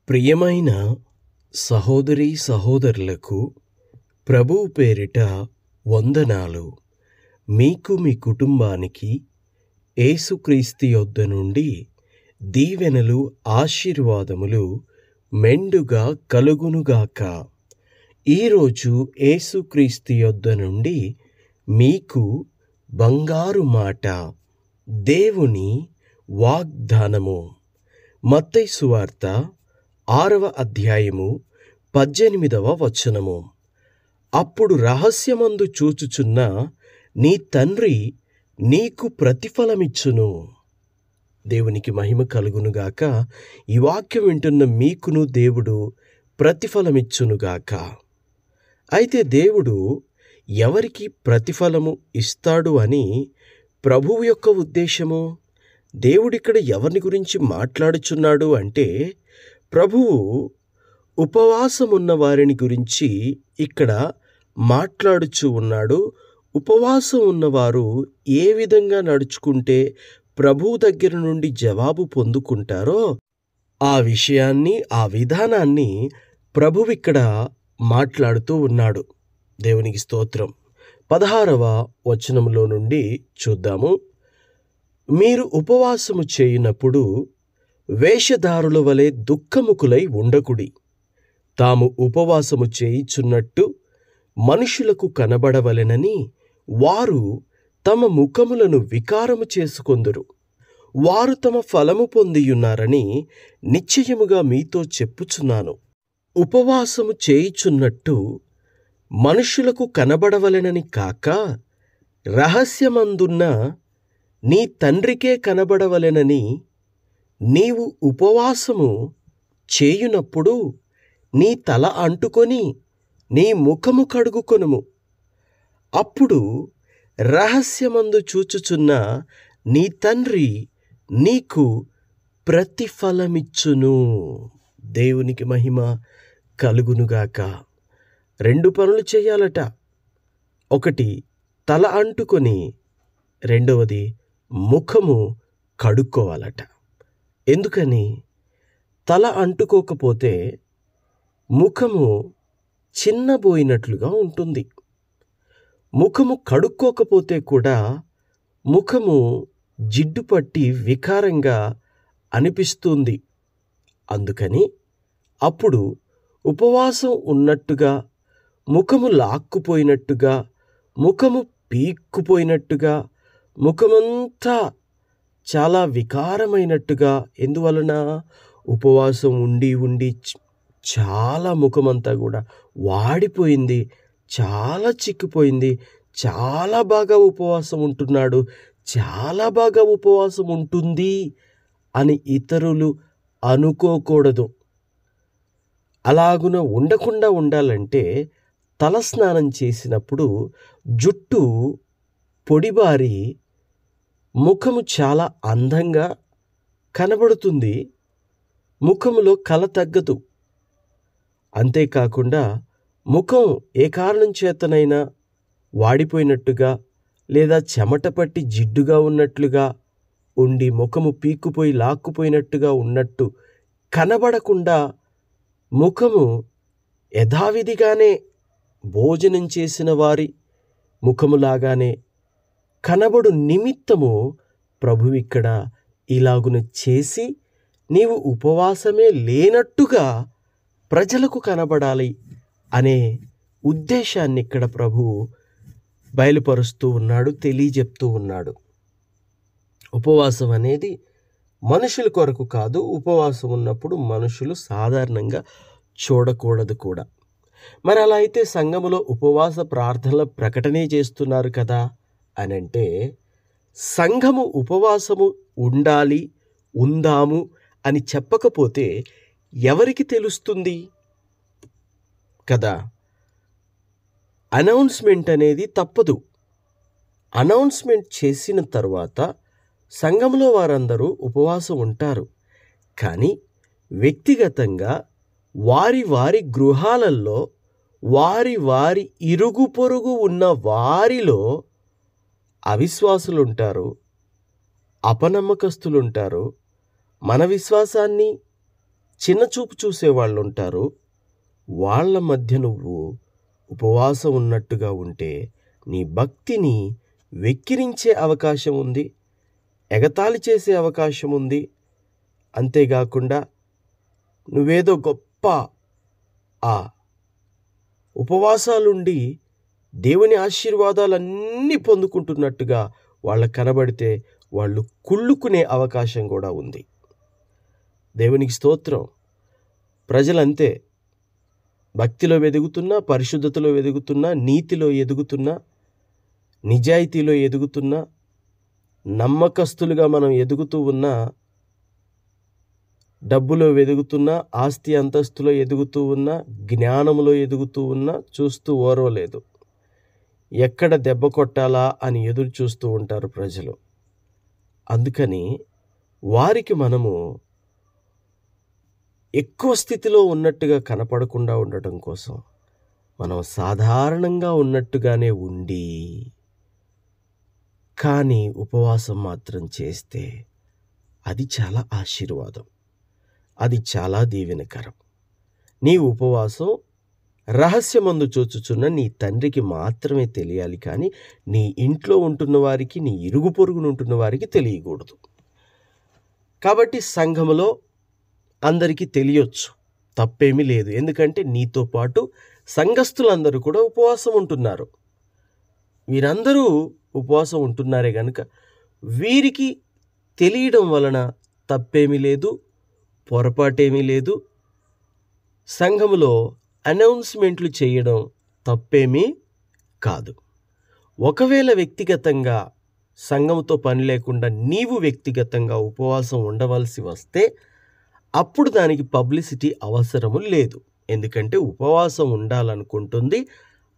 ప్రియమైన సహోదరీ సహోదరులకు ప్రభువు పేరిట వందనాలు. మీకు మీ కుటుంబానికి యేసుక్రీస్తు యొద్ద నుండి దీవెనలు ఆశీర్వాదములు మెండుగా కలుగునుగాక. ఈరోజు యేసుక్రీస్తు యొద్ద నుండి మీకు బంగారు మాట, దేవుని వాగ్దానము. మత్తయి సువార్త 6వ అధ్యాయము 18వ వచనము. అప్పుడు రహస్యమందు చూచుచున్న నీ తండ్రి నీకు ప్రతిఫలమిచ్చును. దేవునికి మహిమ కలుగునుగాక. ఈ వాక్యం వింటున్న మీకును దేవుడు ప్రతిఫలమిచ్చునుగాక. అయితే దేవుడు ఎవరికి ప్రతిఫలము ఇస్తాడు అని ప్రభువు యొక్క ఉద్దేశము? దేవుడిక్కడ ఎవరిని గురించి మాట్లాడుచున్నాడు అంటే, ప్రభువు ఉపవాసమున్న వారిని గురించి ఇక్కడ మాట్లాడుచూ ఉన్నాడు. ఉపవాసం ఉన్నవారు ఏ విధంగా నడుచుకుంటే ప్రభువు దగ్గర నుండి జవాబు పొందుకుంటారో ఆ విషయాన్ని, ఆ విధానాన్ని ప్రభువు ఇక్కడ మాట్లాడుతూ ఉన్నాడు. దేవునికి స్తోత్రం. 16వ వచనంలో నుండి చూద్దాము. మీరు ఉపవాసము చేయునప్పుడు వేషధారుల వలె దుఃఖముఖులై ఉండకుడి. తాము ఉపవాసము చేయుచున్నట్టు మనుషులకు కనబడవలెనని వారు తమ ముఖములను వికారము చేసుకొందురు. వారు తమ ఫలము పొందియున్నారని నిశ్చయముగా మీతో చెప్పుచున్నాను. ఉపవాసము చేయుచున్నట్టు మనుషులకు కనబడవలెనని కాక, రహస్యమందున్న నీ తండ్రికే కనబడవలెనని నీవు ఉపవాసము చేయునప్పుడు నీ తల అంటుకొని నీ ముఖము కడుగుకొనుము. అప్పుడు రహస్యమందు చూచుచున్న నీ తండ్రి నీకు ప్రతిఫలమిచ్చును. దేవునికి మహిమ కలుగునుగాక. 2 పనులు చేయాలట. ఒకటి తల అంటుకొని, రెండవది ముఖము కడుక్కోవాలట. ఎందుకని? తల అంటుకోకపోతే ముఖము చిన్నబోయినట్లుగా ఉంటుంది. ముఖము కడుక్కోకపోతే కూడా ముఖము జిడ్డు పట్టి వికారంగా అనిపిస్తుంది. అందుకని అప్పుడు ఉపవాసం ఉన్నట్టుగా, ముఖము లాక్కుపోయినట్టుగా, ముఖము పీక్కుపోయినట్టుగా, ముఖమంతా చాలా వికారమైనట్టుగా, ఎందువలన? ఉపవాసం ఉండి ఉండి చాలా ముఖమంతా కూడా వాడిపోయింది, చాలా చిక్కిపోయింది. చాలా బాగా ఉపవాసం ఉంటున్నాడు, చాలా బాగా ఉపవాసం ఉంటుంది అని ఇతరులు అనుకోకూడదు. అలాగున ఉండకుండా ఉండాలంటే తలస్నానం చేసినప్పుడు జుట్టు పొడిబారి ముఖము చాలా అందంగా కనబడుతుంది. ముఖములో కళ తగ్గదు. అంతేకాకుండా ముఖం ఏ కారణం చేతనైనా వాడిపోయినట్టుగా లేదా చెమట పట్టి జిడ్డుగా ఉన్నట్లుగా ఉండి, ముఖము పీక్కుపోయి లాక్కుపోయినట్టుగా ఉన్నట్టు కనబడకుండా, ముఖము యథావిధిగానే భోజనం చేసిన వారి ముఖములాగానే కనబడు నిమిత్తము ప్రభువిక్కడ ఇలాగున చేసి, నీవు ఉపవాసమే లేనట్టుగా ప్రజలకు కనబడాలి అనే ఉద్దేశాన్ని ఇక్కడ ప్రభువు బయలుపరుస్తూ ఉన్నాడు, తెలియజెప్తూ ఉన్నాడు. ఉపవాసం అనేది మనుషుల కొరకు కాదు. ఉపవాసం ఉన్నప్పుడు మనుషులు సాధారణంగా చూడకూడదు కూడా. మరి అలా అయితే సంఘములో ఉపవాస ప్రార్థనల ప్రకటనే చేస్తున్నారు కదా అని అంటే, సంఘము ఉపవాసము ఉండాలి, ఉందాము అని చెప్పకపోతే ఎవరికి తెలుస్తుంది కదా? అనౌన్స్మెంట్ అనేది తప్పదు. అనౌన్స్మెంట్ చేసిన తర్వాత సంఘంలో వారందరూ ఉపవాసం ఉంటారు. కానీ వ్యక్తిగతంగా వారి వారి గృహాలలో, వారి వారి ఇరుగు పొరుగు ఉన్న వారిలో అవిశ్వాసులుంటారు, అపనమ్మకస్తులుంటారు. మన విశ్వాసాన్ని, చిన్నచూపు చూసేవాళ్ళు ఉంటారు. వాళ్ళ మధ్య నువ్వు ఉపవాసం ఉన్నట్టుగా ఉంటే నీ భక్తిని వెక్కిరించే అవకాశం ఉంది, ఎగతాళి చేసే అవకాశం ఉంది. అంతేకాకుండా నువ్వేదో గొప్ప ఆ ఉపవాసాలుండి దేవుని ఆశీర్వాదాలన్నీ పొందుకుంటున్నట్టుగా వాళ్ళకు కనబడితే వాళ్ళు కుళ్ళుకునే అవకాశం కూడా ఉంది. దేవునికి స్తోత్రం. ప్రజలంతే, భక్తిలో ఎదుగుతున్నా, పరిశుద్ధతలో ఎదుగుతున్నా, నీతిలో ఎదుగుతున్నా, నిజాయితీలో ఎదుగుతున్నా, నమ్మకస్తులుగా మనం ఎదుగుతూ ఉన్నా, డబ్బులో ఎదుగుతున్నా, ఆస్తి అంతస్తులో ఎదుగుతూ ఉన్నా, జ్ఞానంలో ఎదుగుతూ ఉన్నా చూస్తూ ఓర్వలేదు. ఎక్కడ దెబ్బ కొట్టాలా అని ఎదురు చూస్తూ ఉంటారు ప్రజలు. అందుకని వారికి మనము ఎక్కువ స్థితిలో ఉన్నట్టుగా కనపడకుండా ఉండటం కోసం మనం సాధారణంగా ఉన్నట్టుగానే ఉండి, కానీ ఉపవాసం మాత్రం చేస్తే అది చాలా ఆశీర్వాదం, అది చాలా దీవెనకరం. నీ ఉపవాసం రహస్యమందు చూచుచున్న నీ తండ్రికి మాత్రమే తెలియాలి, కానీ నీ ఇంట్లో ఉంటున్న వారికి, నీ ఇరుగు పొరుగున ఉంటున్న వారికి తెలియకూడదు. కాబట్టి సంఘములో అందరికీ తెలియొచ్చు, తప్పేమీ లేదు. ఎందుకంటే నీతో పాటు సంఘస్థులందరూ కూడా ఉపవాసం ఉంటున్నారు. వీరందరూ ఉపవాసం ఉంటున్నారే కనుక వీరికి తెలియడం వలన తప్పేమీ లేదు, పొరపాటేమీ లేదు. సంఘములో అనౌన్స్మెంట్లు చేయడం తప్పేమీ కాదు. ఒకవేళ వ్యక్తిగతంగా సంఘముతో పని లేకుండా నీవు వ్యక్తిగతంగా ఉపవాసం ఉండవలసి వస్తే అప్పుడు దానికి పబ్లిసిటీ అవసరము లేదు. ఎందుకంటే ఉపవాసం ఉండాలనుకుంటుంది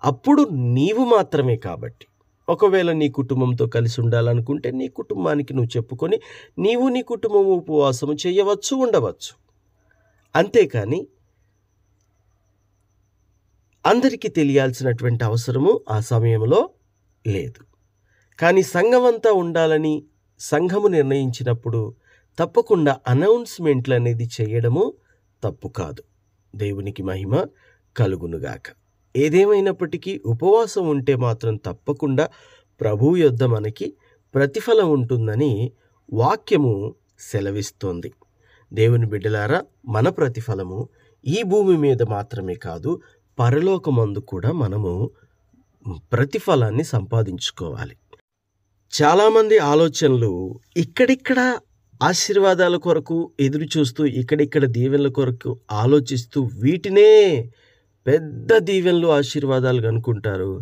అప్పుడు నీవు మాత్రమే కాబట్టి. ఒకవేళ నీ కుటుంబంతో కలిసి ఉండాలనుకుంటే నీ కుటుంబానికి నువ్వు చెప్పుకొని నీవు నీ కుటుంబం ఉపవాసము చేయవచ్చు, ఉండవచ్చు. అంతేకాని అందరికీ తెలియాల్సినటువంటి అవసరము ఆ సమయంలో లేదు. కానీ సంఘమంతా ఉండాలని సంఘము నిర్ణయించినప్పుడు తప్పకుండా అనౌన్స్మెంట్లు అనేది చేయడము తప్పు కాదు. దేవునికి మహిమ కలుగునుగాక. ఏదేమైనప్పటికీ ఉపవాసం ఉంటే మాత్రం తప్పకుండా ప్రభువు యొద్ద మనకి ప్రతిఫలం ఉంటుందని వాక్యము సెలవిస్తోంది. దేవుని బిడ్డలారా, మన ప్రతిఫలము ఈ భూమి మీద మాత్రమే కాదు, పరలోకమందు కూడా మనము ప్రతిఫలాన్ని సంపాదించుకోవాలి. చాలామంది ఆలోచనలు ఇక్కడిక్కడ ఆశీర్వాదాల కొరకు ఎదురు చూస్తూ, ఇక్కడిక్కడ దీవెనల కొరకు ఆలోచిస్తూ వీటినే పెద్ద దీవెనలు, ఆశీర్వాదాలు అనుకుంటారు.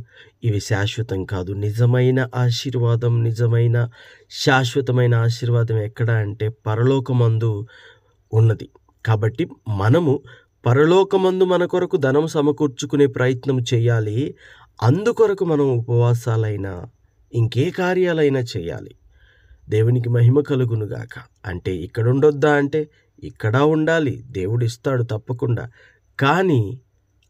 ఇవి శాశ్వతం కాదు. నిజమైన ఆశీర్వాదం, నిజమైన శాశ్వతమైన ఆశీర్వాదం ఎక్కడ అంటే పరలోకమందు ఉన్నది. కాబట్టి మనము పరలోకమందు మన కొరకు ధనం సమకూర్చుకునే ప్రయత్నం చేయాలి. అందుకొరకు మనం ఉపవాసాలైనా ఇంకే కార్యాలైనా చేయాలి. దేవునికి మహిమ కలుగునుగాక. అంటే ఇక్కడ ఉండొద్దా అంటే ఇక్కడ ఉండాలి, దేవుడు ఇస్తాడు తప్పకుండా. కానీ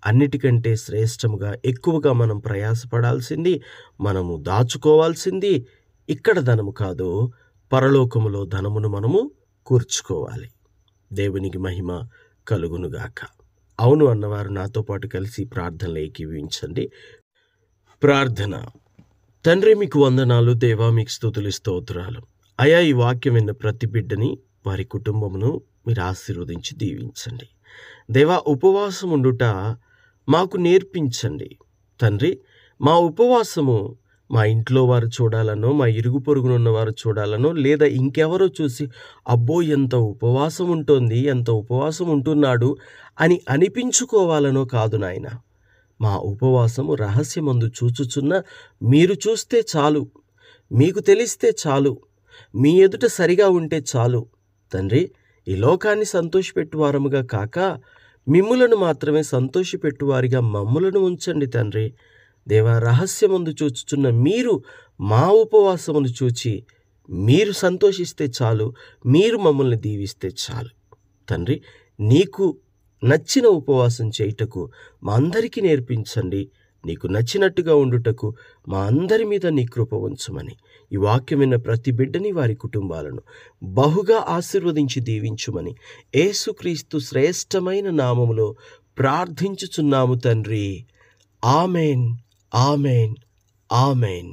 అన్నిటికంటే శ్రేష్టముగా ఎక్కువగా మనం ప్రయాసపడాల్సింది, మనము దాచుకోవాల్సింది ఇక్కడ ధనము కాదు, పరలోకములో ధనమును మనము కూర్చుకోవాలి. దేవునికి మహిమ కలుగునుగాక. అవును అన్నవారు నాతో పాటు కలిసి ప్రార్థనలు ఏకీభవించండి. ప్రార్థన. తండ్రి, మీకు వందనాలు. దేవా, మీకు స్తుతులు, స్తోత్రాలు. అయా, ఈ వాక్యం విన్న ప్రతి బిడ్డని, వారి కుటుంబమును మీరు ఆశీర్వదించి దీవించండి. దేవా, ఉపవాసం ఉండుట మాకు నేర్పించండి తండ్రి. మా ఉపవాసము మా ఇంట్లో వారు చూడాలనో, మా ఇరుగు పొరుగునున్న వారు చూడాలనో, లేదా ఇంకెవరో చూసి అబ్బో ఎంత ఉపవాసం ఉంటుంది, ఎంత ఉపవాసం ఉంటున్నాడు అని అనిపించుకోవాలనో కాదు నాయన. మా ఉపవాసము రహస్యమందు చూచుచున్న మీరు చూస్తే చాలు, మీకు తెలిస్తే చాలు, మీ ఎదుట సరిగా ఉంటే చాలు తండ్రి. ఈ లోకాన్ని సంతోషపెట్టువారముగా కాక మిమ్ములను మాత్రమే సంతోషపెట్టువారిగా మమ్ములను ఉంచండి తండ్రి. దేవా, రహస్యమందు చూచుచున్న మీరు మా ఉపవాసమును చూచి మీరు సంతోషిస్తే చాలు, మీరు మమ్మల్ని దీవిస్తే చాలు తండ్రి. నీకు నచ్చిన ఉపవాసం చేయుటకు మా అందరికీ నేర్పించండి. నీకు నచ్చినట్టుగా ఉండుటకు మా అందరి మీద నీ కృప ఉంచుమని ఈ వాక్యం విన్న ప్రతి బిడ్డని వారి కుటుంబాలను బహుగా ఆశీర్వదించి దీవించుమని యేసుక్రీస్తు శ్రేష్టమైన నామములో ప్రార్థించుచున్నాము తండ్రి. Amen, amen, amen.